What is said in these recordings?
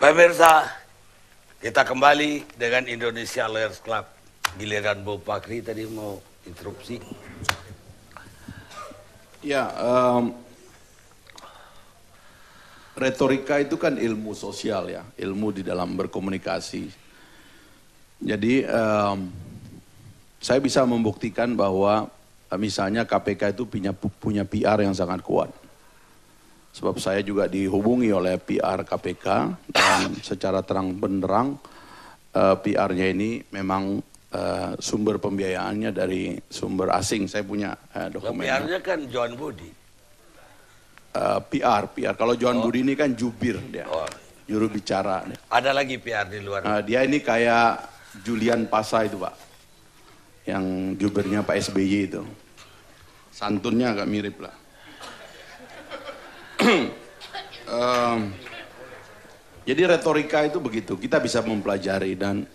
Pemirsa, kita kembali dengan Indonesia Lawyers Club. Giliran Bu Pakri tadi mau interupsi. Ya, retorika itu kan ilmu sosial ya, ilmu di dalam berkomunikasi. Jadi saya bisa membuktikan bahwa misalnya KPK itu punya PR yang sangat kuat. Sebab saya juga dihubungi oleh PR KPK dan secara terang benderang PR-nya ini memang sumber pembiayaannya dari sumber asing. Saya punya dokumennya. PR-nya kan Johan Budi. PR. Kalau Johan Budi ini kan jubir dia, juru bicara. Ada lagi PR di luar. Dia ini kayak Julian Pasa itu Pak, yang jubirnya Pak SBY itu. Santunnya agak mirip lah. Jadi retorika itu begitu, kita bisa mempelajari dan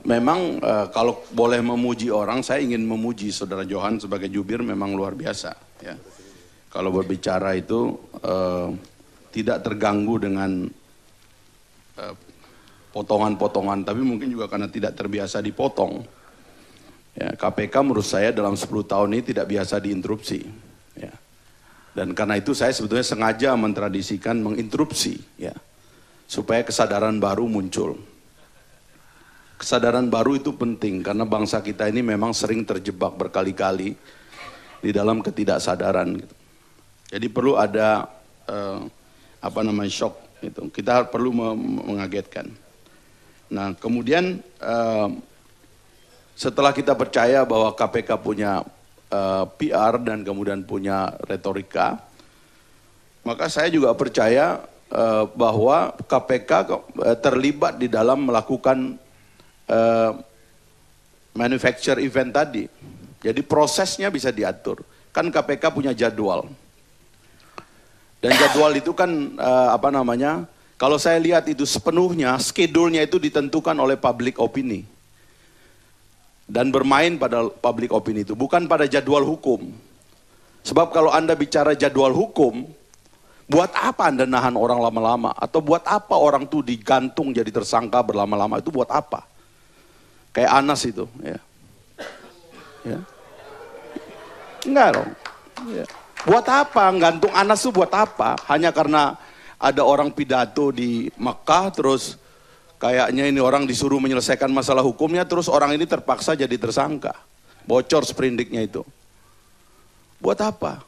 memang kalau boleh memuji orang, saya ingin memuji Saudara Johan sebagai jubir memang luar biasa. Ya. Kalau berbicara itu tidak terganggu dengan potongan-potongan, tapi mungkin juga karena tidak terbiasa dipotong. Ya, KPK menurut saya dalam 10 tahun ini tidak biasa diinterupsi. Ya. Dan karena itu saya sebetulnya sengaja mentradisikan menginterupsi, ya, supaya kesadaran baru muncul. Kesadaran baru itu penting karena bangsa kita ini memang sering terjebak berkali-kali di dalam ketidaksadaran. Gitu. Jadi perlu ada shock. Gitu. Kita perlu mengagetkan. Nah kemudian setelah kita percaya bahwa KPK punya PR dan kemudian punya retorika, maka saya juga percaya bahwa KPK terlibat di dalam melakukan manufacture event tadi. Jadi prosesnya bisa diatur. Kan KPK punya jadwal. Dan jadwal itu kan kalau saya lihat itu sepenuhnya schedule-nya itu ditentukan oleh public opini. Dan bermain pada public opini itu, bukan pada jadwal hukum. Sebab kalau Anda bicara jadwal hukum, buat apa Anda nahan orang lama-lama? Atau buat apa orang tuh digantung jadi tersangka berlama-lama? Itu buat apa? Kayak Anas itu. Ya. Ya. Enggak dong. Ya. Buat apa? Gantung Anas itu buat apa? Hanya karena ada orang pidato di Mekah terus kayaknya ini orang disuruh menyelesaikan masalah hukumnya, terus orang ini terpaksa jadi tersangka. Bocor sprindiknya itu. Buat apa?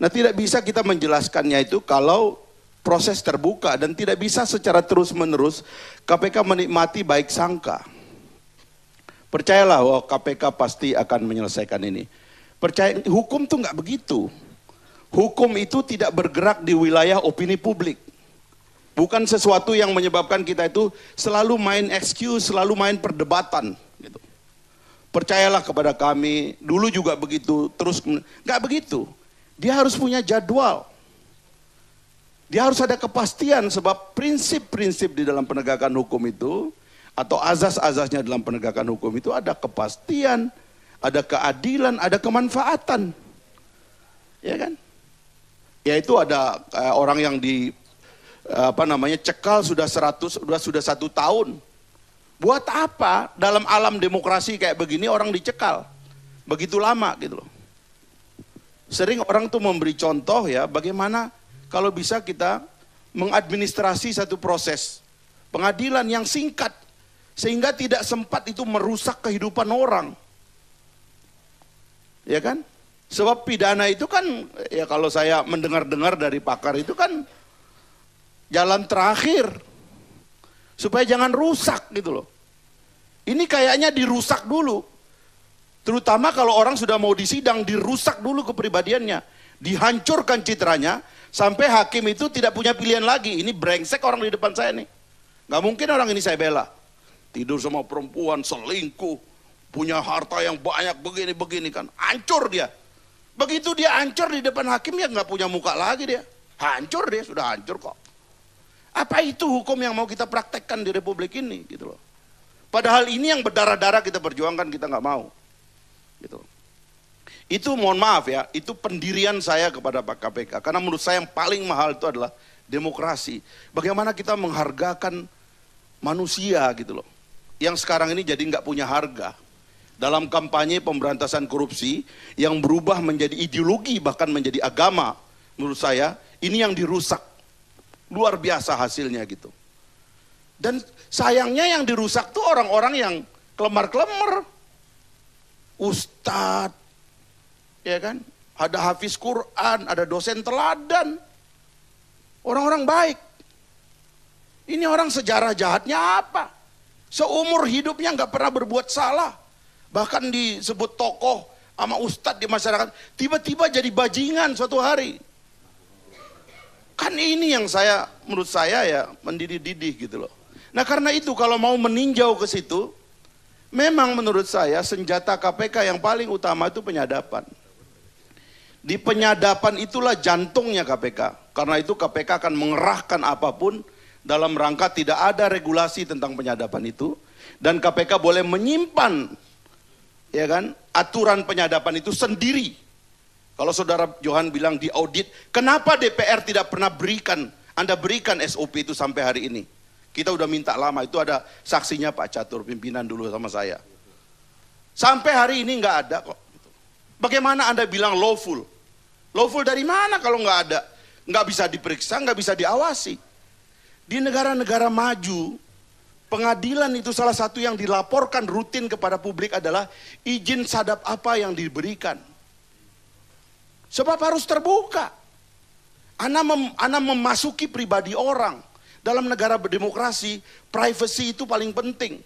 Nah tidak bisa kita menjelaskannya itu kalau proses terbuka dan tidak bisa secara terus-menerus KPK menikmati baik sangka. Percayalah bahwa KPK pasti akan menyelesaikan ini. Percaya, hukum tuh nggak begitu. Hukum itu tidak bergerak di wilayah opini publik. Bukan sesuatu yang menyebabkan kita itu selalu main excuse, selalu main perdebatan. Gitu. Percayalah kepada kami, dulu juga begitu, terus nggak begitu. Dia harus punya jadwal. Dia harus ada kepastian sebab prinsip-prinsip di dalam penegakan hukum itu, atau azas-azasnya dalam penegakan hukum itu ada kepastian, ada keadilan, ada kemanfaatan. Ya kan? Yaitu ada orang yang cekal sudah 1 tahun. Buat apa dalam alam demokrasi kayak begini orang dicekal begitu lama gitu loh. Sering orang tuh memberi contoh ya bagaimana kalau bisa kita mengadministrasi satu proses pengadilan yang singkat sehingga tidak sempat itu merusak kehidupan orang. Ya kan? Sebab pidana itu kan ya kalau saya mendengar-dengar dari pakar itu kan jalan terakhir supaya jangan rusak gitu loh. Ini kayaknya dirusak dulu. Terutama kalau orang sudah mau disidang, dirusak dulu kepribadiannya, dihancurkan citranya sampai hakim itu tidak punya pilihan lagi. Ini brengsek orang di depan saya nih. Gak mungkin orang ini saya bela. Tidur sama perempuan, selingkuh, punya harta yang banyak begini-begini kan, hancur dia. Begitu dia hancur di depan hakim ya nggak punya muka lagi dia. Hancur dia, sudah hancur kok. Apa itu hukum yang mau kita praktekkan di Republik ini gitu loh. Padahal ini yang berdarah-darah kita perjuangkan, kita nggak mau. Gitu. Itu mohon maaf ya, itu pendirian saya kepada Pak KPK. Karena menurut saya yang paling mahal itu adalah demokrasi. Bagaimana kita menghargakan manusia gitu loh. Yang sekarang ini jadi nggak punya harga. Dalam kampanye pemberantasan korupsi yang berubah menjadi ideologi bahkan menjadi agama, menurut saya ini yang dirusak. Luar biasa hasilnya gitu. Dan sayangnya yang dirusak tuh orang-orang yang kelemar-kelemar. Ustadz, ya kan? Ada hafiz Quran, ada dosen teladan. Orang-orang baik. Ini orang sejarah jahatnya apa? Seumur hidupnya nggak pernah berbuat salah. Bahkan disebut tokoh sama ustadz di masyarakat. Tiba-tiba jadi bajingan suatu hari. Kan ini yang menurut saya ya mendidih-didih gitu loh. Nah karena itu kalau mau meninjau ke situ, memang menurut saya senjata KPK yang paling utama itu penyadapan. Di penyadapan itulah jantungnya KPK. Karena itu KPK akan mengerahkan apapun dalam rangka tidak ada regulasi tentang penyadapan itu. Dan KPK boleh menyimpan, ya kan, aturan penyadapan itu sendiri. Kalau saudara Johan bilang di audit, kenapa DPR tidak pernah Anda berikan SOP itu sampai hari ini? Kita udah minta lama, itu ada saksinya Pak Catur, pimpinan dulu sama saya. Sampai hari ini nggak ada kok. Bagaimana Anda bilang lawful? Lawful dari mana kalau nggak ada? Nggak bisa diperiksa, nggak bisa diawasi. Di negara-negara maju, pengadilan itu salah satu yang dilaporkan rutin kepada publik adalah izin sadap apa yang diberikan. Sebab harus terbuka. Anda memasuki pribadi orang. Dalam negara berdemokrasi, privacy itu paling penting.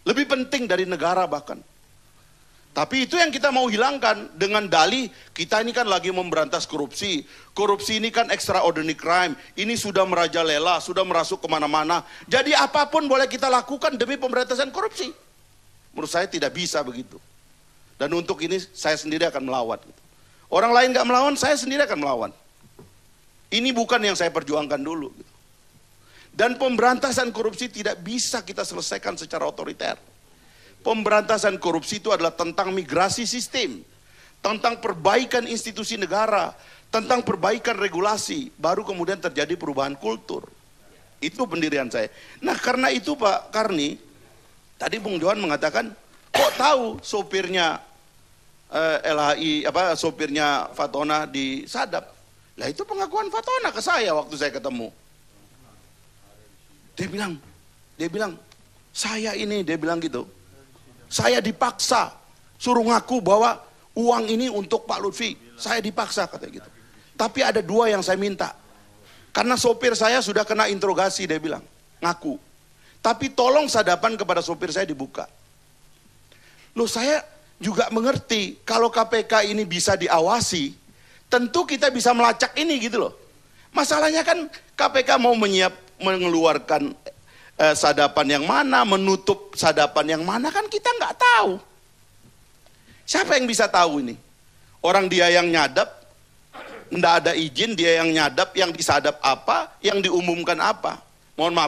Lebih penting dari negara bahkan. Tapi itu yang kita mau hilangkan dengan dalih kita ini kan lagi memberantas korupsi. Korupsi ini kan extraordinary crime. Ini sudah merajalela, sudah merasuk kemana-mana. Jadi apapun boleh kita lakukan demi pemberantasan korupsi. Menurut saya tidak bisa begitu. Dan untuk ini saya sendiri akan melawan. Orang lain gak melawan, saya sendiri akan melawan. Ini bukan yang saya perjuangkan dulu. Dan pemberantasan korupsi tidak bisa kita selesaikan secara otoriter. Pemberantasan korupsi itu adalah tentang migrasi sistem, tentang perbaikan institusi negara, tentang perbaikan regulasi, baru kemudian terjadi perubahan kultur. Itu pendirian saya. Nah karena itu Pak Karni, tadi Bung Johan mengatakan, kok tahu sopirnya sopirnya Fatona disadap? Lah itu pengakuan Fatona ke saya waktu saya ketemu. Dia bilang, dia bilang gitu. Saya dipaksa, suruh ngaku bahwa uang ini untuk Pak Lutfi. Saya dipaksa katanya gitu. Tapi ada dua yang saya minta. Karena sopir saya sudah kena interogasi, dia bilang, ngaku. Tapi tolong sadapan kepada sopir saya dibuka. Loh saya juga mengerti, kalau KPK ini bisa diawasi, tentu kita bisa melacak ini gitu loh. Masalahnya kan KPK mau mengeluarkan sadapan yang mana, menutup sadapan yang mana, kan kita nggak tahu. Siapa yang bisa tahu ini? Orang dia yang nyadap, nggak ada izin, dia yang nyadap, yang disadap apa, yang diumumkan apa. Mohon maaf.